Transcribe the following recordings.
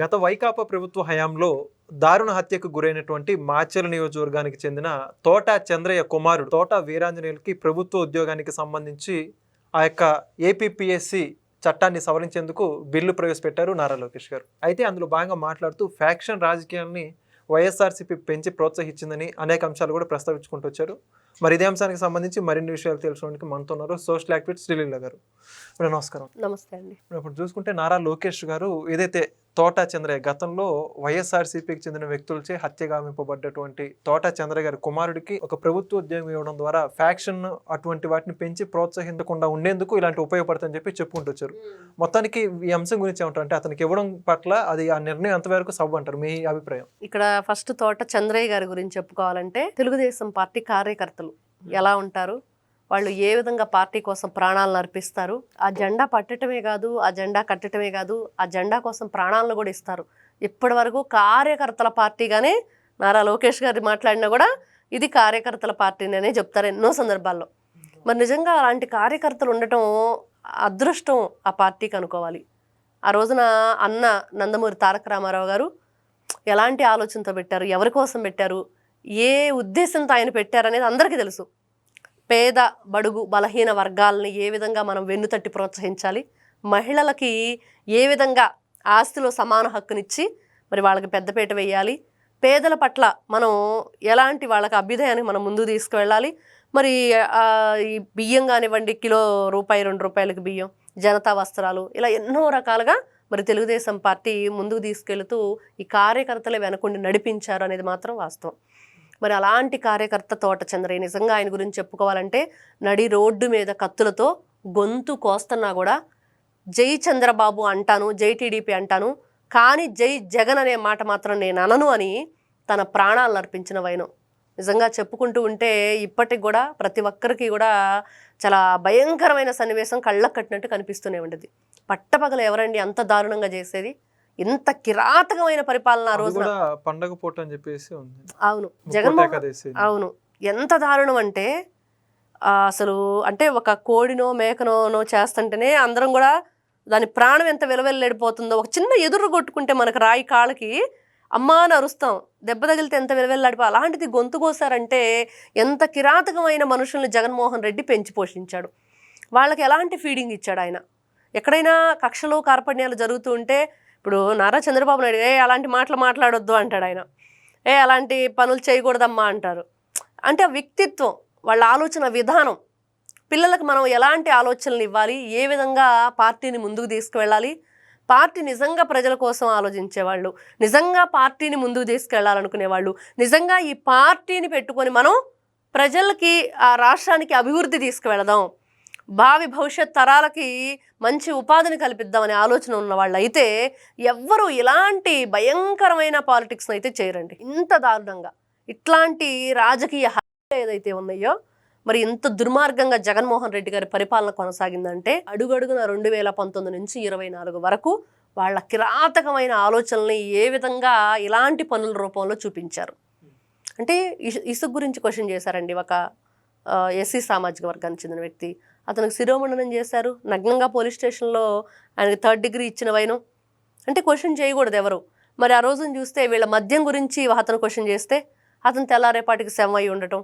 గత వైకాపా ప్రభుత్వ హయాంలో దారుణ హత్యకు గురైనటువంటి మాచెల నియోజకవర్గానికి చెందిన తోట చంద్రయ్య కుమారుడు తోట వీరాంజనేయులకి ప్రభుత్వ ఉద్యోగానికి సంబంధించి ఆ యొక్క ఏపీపీఎస్సి చట్టాన్ని సవరించేందుకు బిల్లు ప్రవేశపెట్టారు నారా లోకేష్ గారు. అయితే అందులో భాగంగా మాట్లాడుతూ ఫ్యాక్షన్ రాజకీయాల్ని వైఎస్ఆర్సీపీ పెంచి ప్రోత్సహించిందని అనేక అంశాలు కూడా ప్రస్తావించుకుంటూ వచ్చారు. మరి ఇదే అంశానికి సంబంధించి మరిన్ని విషయాలు తెలుసుకోవడానికి మనతో ఉన్నారు సోషల్ యాక్టివిస్ట్ శ్రీలీల గారు. నమస్కారం. నమస్తే అండి. ఇప్పుడు చూసుకుంటే నారా లోకేష్ గారు ఏదైతే తోట చంద్రయ్య గతంలో వైఎస్ఆర్సీపీకి చెందిన వ్యక్తులచే హత్య గావింపబడ్డటువంటి తోట చంద్రయ్య గారి కుమారుడికి ఒక ప్రభుత్వ ఉద్యోగం ఇవ్వడం ద్వారా ఫ్యాక్షన్ అటువంటి వాటిని పెంచి ప్రోత్సహించకుండా ఉండేందుకు ఇలాంటి ఉపయోగపడుతుందని చెప్పి చెప్పుకుంటూ వచ్చారు. మొత్తానికి ఈ అంశం గురించి ఏమంటారు, అంటే అతనికి ఇవ్వడం పట్ల అది ఆ నిర్ణయం ఎంతవరకు సబ్ అంటారు, మీ అభిప్రాయం? ఇక్కడ ఫస్ట్ తోట చంద్రయ్య గారి గురించి చెప్పుకోవాలంటే తెలుగుదేశం పార్టీ కార్యకర్తలు ఎలా ఉంటారు, వాళ్ళు ఏ విధంగా పార్టీ కోసం ప్రాణాలను అర్పిస్తారు. ఆ జెండా పట్టడమే కాదు, ఆ జెండా కట్టడమే కాదు, ఆ జెండా కోసం ప్రాణాలను కూడా ఇస్తారు. ఇప్పటి వరకు కార్యకర్తల పార్టీగానే నారా లోకేష్ గారి మాట్లాడినా కూడా ఇది కార్యకర్తల పార్టీనే చెప్తారు ఎన్నో సందర్భాల్లో. మరి నిజంగా అలాంటి కార్యకర్తలు ఉండటం అదృష్టం ఆ పార్టీకి అనుకోవాలి. ఆ రోజున అన్న నందమూరి తారక రామారావు గారు ఎలాంటి ఆలోచనతో పెట్టారు, ఎవరి కోసం పెట్టారు, ఏ ఉద్దేశంతో ఆయన పెట్టారనేది అందరికీ తెలుసు. పేద బడుగు బలహీన వర్గాలని ఏ విధంగా మనం వెన్నుతట్టి ప్రోత్సహించాలి, మహిళలకి ఏ విధంగా ఆస్తిలో సమాన హక్కునిచ్చి మరి వాళ్ళకి పెద్దపీట వేయాలి, పేదల పట్ల మనం ఎలాంటి వాళ్ళకి అభ్యుదయానికి మనం ముందుకు తీసుకువెళ్ళాలి. మరి ఈ బియ్యం కానివ్వండి, కిలో రూపాయి 2 రూపాయలకి బియ్యం, జనతా వస్త్రాలు, ఇలా ఎన్నో రకాలుగా మరి తెలుగుదేశం పార్టీ ముందుకు తీసుకెళ్తూ ఈ కార్యకర్తలే వెనకుండి నడిపించారు అనేది మాత్రం వాస్తవం. మరి అలాంటి కార్యకర్త తోట చంద్రయ్య నిజంగా ఆయన గురించి చెప్పుకోవాలంటే నడి రోడ్డు మీద కత్తులతో గొంతు కోస్తున్నా కూడా జై చంద్రబాబు అంటాను, జై టీడీపీ అంటాను, కానీ జై జగన్ అనే మాట మాత్రం నేను అనను అని తన ప్రాణాలను అర్పించిన వైనం. నిజంగా చెప్పుకుంటూ ఉంటే ఇప్పటికి కూడా ప్రతి ఒక్కరికి కూడా చాలా భయంకరమైన సన్నివేశం కళ్ళకు కట్టినట్టు కనిపిస్తూనే ఉండేది. పట్టపగలు ఎవరండి అంత దారుణంగా చేసేది? ఇంత కిరాతకమైన పరిపాలన ఆ రోజు పండగ పూట అని చెప్పేసి ఉంది. అవును, జగన్మోహన్ అవును, ఎంత దారుణం అంటే అసలు అంటే ఒక కోడినో మేకనో చేస్తుంటేనే అందరం కూడా దాని ప్రాణం ఎంత విలువెల్లాడిపోతుందో. ఒక చిన్న ఎదురు కొట్టుకుంటే మనకు రాయి కాళ్ళకి అమ్మా అని అరుస్తాం, దెబ్బ తగిలితే ఎంత విలువెల్లాడిపో. అలాంటిది గొంతు కోసారంటే ఎంత కిరాతకమైన మనుషుల్ని జగన్మోహన్ రెడ్డి పెంచి పోషించాడు. వాళ్ళకి ఎలాంటి ఫీడింగ్ ఇచ్చాడు ఆయన? ఎక్కడైనా కక్షలు కార్పణ్యాలు జరుగుతూ ఉంటే ఇప్పుడు నారా చంద్రబాబు నాయుడు అలాంటి మాటలు మాట్లాడొద్దు అంటాడు ఆయన, అలాంటి పనులు చేయకూడదమ్మా అంటారు. అంటే వ్యక్తిత్వం, వాళ్ళ ఆలోచన విధానం, పిల్లలకు మనం ఎలాంటి ఆలోచనలు ఇవ్వాలి, ఏ విధంగా పార్టీని ముందుకు తీసుకువెళ్ళాలి, పార్టీ నిజంగా ప్రజల కోసం ఆలోచించేవాళ్ళు, నిజంగా పార్టీని ముందుకు తీసుకెళ్లాలనుకునేవాళ్ళు, నిజంగా ఈ పార్టీని పెట్టుకొని మనం ప్రజలకి ఆ రాష్ట్రానికి అభివృద్ధి తీసుకువెళదాం, భావి భవిష్యత్ తరాలకి మంచి ఉపాధిని కల్పిద్దామనే ఆలోచన ఉన్న వాళ్ళు అయితే ఎవ్వరూ ఇలాంటి భయంకరమైన పాలిటిక్స్ని అయితే చేయరండి. ఇంత దారుణంగా ఇట్లాంటి రాజకీయ హత్యలు ఏదైతే ఉన్నాయో, మరి ఇంత దుర్మార్గంగా జగన్మోహన్ రెడ్డి గారి పరిపాలన కొనసాగిందంటే అడుగడుగున 2019 నుంచి 24 వరకు వాళ్ళ కిరాతకమైన ఆలోచనల్ని ఏ విధంగా ఇలాంటి పనుల రూపంలో చూపించారు. అంటే ఇసుక గురించి క్వశ్చన్ చేశారండి. ఒక ఎస్సీ సామాజిక వర్గానికి చెందిన వ్యక్తి, అతనికి శిరోమండనం చేశారు నగ్నంగా పోలీస్ స్టేషన్లో, ఆయనకి 3rd డిగ్రీ ఇచ్చిన వైనం. అంటే క్వశ్చన్ చేయకూడదు ఎవరు. మరి ఆ రోజున చూస్తే వీళ్ళ మద్యం గురించి అతను క్వశ్చన్ చేస్తే అతను తెల్లారేపాటికి శవం అయి ఉండటం,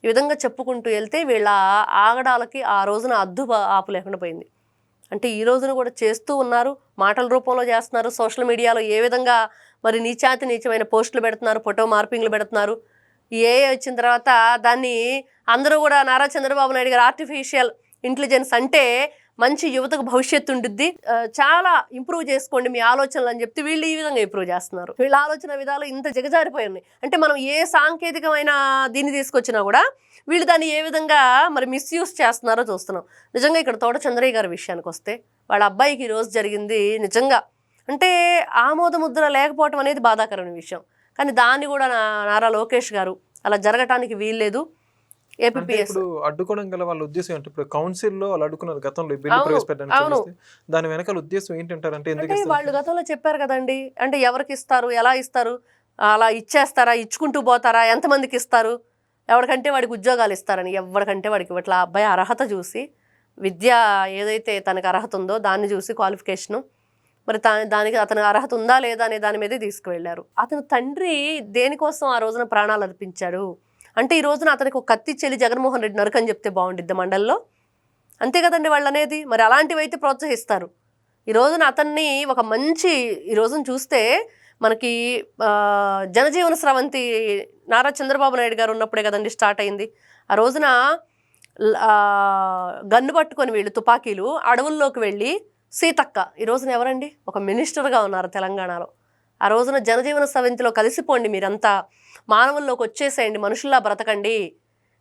ఈ విధంగా చెప్పుకుంటూ వెళ్తే వీళ్ళ ఆగడాలకి ఆ రోజున ఆపు లేకుండా పోయింది. అంటే ఈ రోజున కూడా చేస్తూ ఉన్నారు, మాటల రూపంలో చేస్తున్నారు. సోషల్ మీడియాలో ఏ విధంగా మరి నీచమైన పోస్టులు పెడుతున్నారు, ఫోటో మార్పింగ్లు పెడుతున్నారు. వచ్చిన తర్వాత దాన్ని అందరూ కూడా నారా చంద్రబాబు నాయుడు గారు ఆర్టిఫిషియల్ ఇంటెలిజెన్స్ అంటే మంచి యువతకు భవిష్యత్తు ఉండిద్ది, చాలా ఇంప్రూవ్ చేసుకోండి మీ ఆలోచనలు అని చెప్తే వీళ్ళు ఈ విధంగా ఇంప్రూవ్ చేస్తున్నారు. వీళ్ళ ఆలోచన విధాలు ఇంత దిగజారిపోయి ఉన్నాయి. అంటే మనం ఏ సాంకేతికమైన దీన్ని తీసుకొచ్చినా కూడా వీళ్ళు దాన్ని ఏ విధంగా మరి మిస్యూజ్ చేస్తున్నారో చూస్తున్నాం. నిజంగా ఇక్కడ తోట చంద్రయ్య గారి విషయానికి వస్తే వాళ్ళ అబ్బాయికి ఈరోజు జరిగింది నిజంగా అంటే ఆమోద ముద్ర లేకపోవటం అనేది బాధాకరమైన విషయం. కానీ దాన్ని కూడా నారా లోకేష్ గారు అలా జరగటానికి వీల్లేదు. ఇప్పుడు అడ్డుకోవడం గల వాళ్ళ ఉద్దేశం ఏంటి? ఇప్పుడు కౌన్సిల్లో వాళ్ళు అడ్డుకున్నారు గతంలో బిల్లు ప్రవేశపెట్టడానికి, దాని వెనకాల ఉద్దేశం ఏంటంటారంటే వాళ్ళు గతంలో చెప్పారు కదండి, అంటే ఎవరికి ఇస్తారు, ఎలా ఇస్తారు, అలా ఇచ్చేస్తారా, ఇచ్చుకుంటూ పోతారా, ఎంతమందికి ఇస్తారు, ఎవరికంటే వాడికి ఉద్యోగాలు ఇస్తారని. ఎవరికంటే వాడికి ఇట్లా అబ్బాయి అర్హత చూసి, విద్య ఏదైతే తనకు అర్హత ఉందో దాన్ని చూసి, క్వాలిఫికేషను మరి దానికి అతని అర్హత ఉందా లేదా అనే దాని మీదే తీసుకువెళ్ళారు. అతని తండ్రి దేనికోసం ఆ రోజున ప్రాణాలు అర్పించాడు అంటే ఈ రోజున అతనికి ఒక కత్తి చెల్లి జగన్మోహన్ రెడ్డి నరకని చెప్తే బాగుండిద్ది మండల్లో. అంతే కదండి వాళ్ళు అనేది. మరి అలాంటివి అయితే ప్రోత్సహిస్తారు. ఈ రోజున అతన్ని ఒక మంచి ఈ రోజున చూస్తే మనకి జనజీవన స్రవంతి నారా చంద్రబాబు నాయుడు గారు ఉన్నప్పుడే కదండి స్టార్ట్ అయింది. ఆ రోజున గన్ను పట్టుకొని వీళ్ళు తుపాకీలు అడవుల్లోకి వెళ్ళి సీతక్క ఈ రోజున ఎవరండి ఒక మినిస్టర్గా ఉన్నారు తెలంగాణలో. ఆ రోజున జనజీవన స్రవంతిలో కలిసిపోండి, మీరంతా మానవుల్లోకి వచ్చేసేయండి, మనుషుల్లా బ్రతకండి,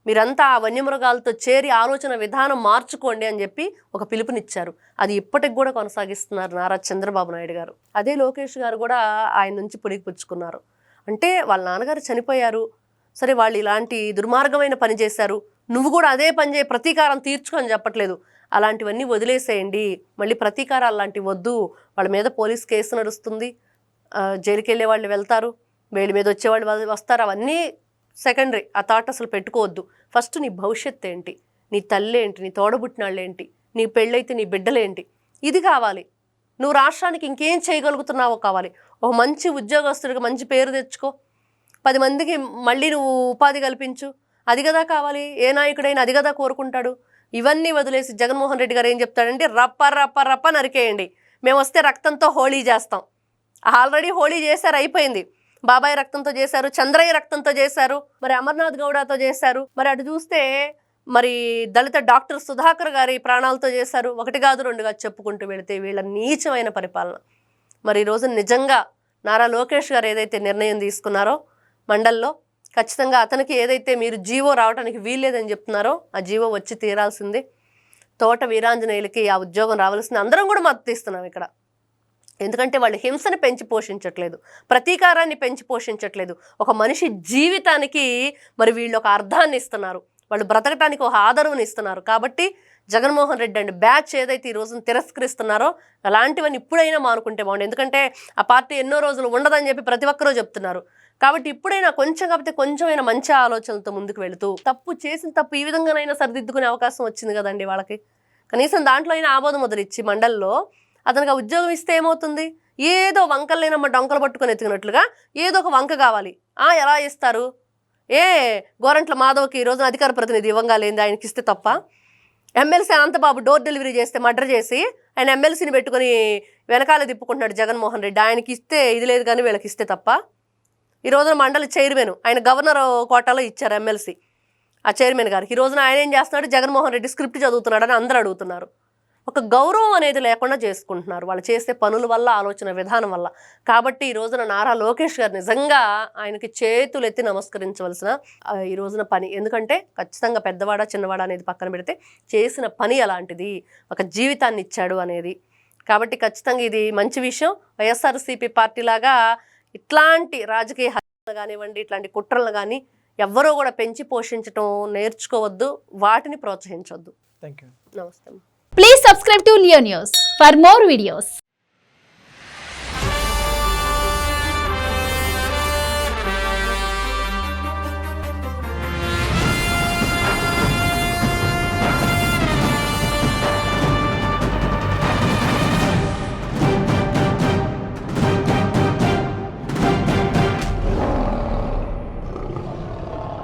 మీరంతా ఆ వన్యమృగాలతో చేరి ఆలోచన విధానం మార్చుకోండి అని చెప్పి ఒక పిలుపునిచ్చారు. అది ఇప్పటికి కూడా కొనసాగిస్తున్నారు నారా చంద్రబాబు నాయుడు గారు. అదే లోకేష్ గారు కూడా ఆయన నుంచి పుచ్చుకున్నారు. అంటే వాళ్ళ నాన్నగారు చనిపోయారు, సరే వాళ్ళు ఇలాంటి దుర్మార్గమైన పని చేశారు, నువ్వు కూడా అదే పని చేయి, ప్రతీకారం తీర్చుకో అని చెప్పట్లేదు. అలాంటివన్నీ వదిలేసేయండి, మళ్ళీ ప్రతీకారాలు లాంటివి వద్దు, వాళ్ళ మీద పోలీస్ కేసు నడుస్తుంది, జైలుకి వెళ్ళే వాళ్ళు వెళ్తారు, వీళ్ళ మీద వచ్చేవాళ్ళు వస్తారు, అవన్నీ సెకండరీ. ఆ థాట్ అసలు పెట్టుకోవద్దు. ఫస్ట్ నీ భవిష్యత్తు ఏంటి, నీ తల్లి ఏంటి, నీ తోడబుట్టినాళ్ళు ఏంటి, నీ పెళ్ళైతే నీ బిడ్డలేంటి, ఇది కావాలి. నువ్వు రాష్ట్రానికి ఇంకేం చేయగలుగుతున్నావో కావాలి. ఒక మంచి ఉద్యోగస్తుడికి మంచి పేరు తెచ్చుకో, 10 మందికి మళ్ళీ నువ్వు ఉపాధి కల్పించు, అది కదా కావాలి. ఏ నాయకుడైనా అది కదా కోరుకుంటాడు. ఇవన్నీ వదిలేసి జగన్మోహన్ రెడ్డి గారు ఏం చెప్తాడంటే రప్ప రప్ప రప్ప నరికేయండి, మేము వస్తే రక్తంతో హోళీ చేస్తాం. ఆల్రెడీ హోళీ చేశారు, అయిపోయింది. బాబాయ్ రక్తంతో చేశారు, చంద్రయ్య రక్తంతో చేశారు, మరి అమర్నాథ్ గౌడతో చేశారు, మరి అటు చూస్తే మరి దళిత డాక్టర్ సుధాకర్ గారి ప్రాణాలతో చేశారు. 1 కాదు 2 కాదు చెప్పుకుంటూ వెళితే వీళ్ళ నీచమైన పరిపాలన. మరి ఈరోజు నిజంగా నారా లోకేష్ గారు ఏదైతే నిర్ణయం తీసుకున్నారో మండల్లో, ఖచ్చితంగా అతనికి ఏదైతే మీరు జీవో రావడానికి వీల్లేదని చెప్తున్నారో ఆ జీవో వచ్చి తీరాల్సింది. తోట వీరాంజనేయులకి ఆ ఉద్యోగం రావాల్సింది. అందరం కూడా మద్దతు ఇస్తున్నాం ఇక్కడ. ఎందుకంటే వాళ్ళు హింసని పెంచి పోషించట్లేదు, ప్రతీకారాన్ని పెంచి పోషించట్లేదు, ఒక మనిషి జీవితానికి మరి వీళ్ళు ఒక అర్థాన్ని ఇస్తున్నారు, వాళ్ళు బ్రతకటానికి ఒక ఆదరవుని ఇస్తున్నారు. కాబట్టి జగన్మోహన్ రెడ్డి అండ్ బ్యాచ్ ఏదైతే ఈ రోజున తిరస్కరిస్తున్నారో అలాంటివన్నీ ఇప్పుడైనా మానుకుంటే బాగుంది. ఎందుకంటే ఆ పార్టీ ఎన్నో రోజులు ఉండదని చెప్పి ప్రతి ఒక్కరూ చెప్తున్నారు. కాబట్టి ఇప్పుడైనా కొంచెం కాకపోతే కొంచెమైనా మంచి ఆలోచనలతో ముందుకు వెళుతూ తప్పు చేసిన తప్పు ఈ విధంగానైనా సరిదిద్దుకునే అవకాశం వచ్చింది కదండి వాళ్ళకి. కనీసం దాంట్లో అయినా ఆమోద ముద్ర ఇచ్చి మండల్లో అతనికి ఆ ఉద్యోగం ఇస్తే ఏమవుతుంది? ఏదో వంకలు లేనమ్మ డొంకలు పట్టుకొని ఎత్తుకున్నట్లుగా ఏదో ఒక వంక కావాలి. ఎలా ఇస్తారు? గోరంట్ల మాధవ్కి ఈ రోజున అధికార ప్రతినిధి ఇవ్వంగా లేని ఆయనకి ఇస్తే తప్ప, ఎమ్మెల్సీ అనంతబాబు డోర్ డెలివరీ చేస్తే మర్డర్ చేసి ఆయన ఎమ్మెల్సీని పెట్టుకుని వెనకాల తిప్పుకుంటున్నాడు జగన్మోహన్ రెడ్డి, ఆయనకి ఇస్తే ఇది లేదు కానీ వీళ్ళకి ఇస్తే తప్ప. ఈ రోజున మండలి చైర్మన్ ఆయన గవర్నర్ కోటాలో ఇచ్చారు ఎమ్మెల్సీ ఆ చైర్మన్ గారికి. ఈ రోజున ఆయన ఏం చేస్తున్నాడు? జగన్మోహన్ రెడ్డి స్క్రిప్ట్ చదువుతున్నాడని అందరూ అడుగుతున్నారు. ఒక గౌరవం అనేది లేకుండా చేసుకుంటున్నారు వాళ్ళు చేసే పనుల వల్ల, ఆలోచన విధానం వల్ల. కాబట్టి ఈ రోజున నారా లోకేష్ గారు నిజంగా ఆయనకి చేతులు ఎత్తి నమస్కరించవలసిన ఈ రోజున పని. ఎందుకంటే ఖచ్చితంగా పెద్దవాడ చిన్నవాడ అనేది పక్కన పెడితే చేసిన పని అలాంటిది, ఒక జీవితాన్ని ఇచ్చాడు అనేది. కాబట్టి ఖచ్చితంగా ఇది మంచి విషయం. వైఎస్ఆర్సీపీ పార్టీ లాగా ఇట్లాంటి రాజకీయ హత్యలు కానివ్వండి, ఇట్లాంటి కుట్రలు కానీ ఎవ్వరూ కూడా పెంచి పోషించడం నేర్చుకోవద్దు, వాటిని ప్రోత్సహించవద్దు. Thank you. నమస్తే. Please subscribe to Leo News for more videos.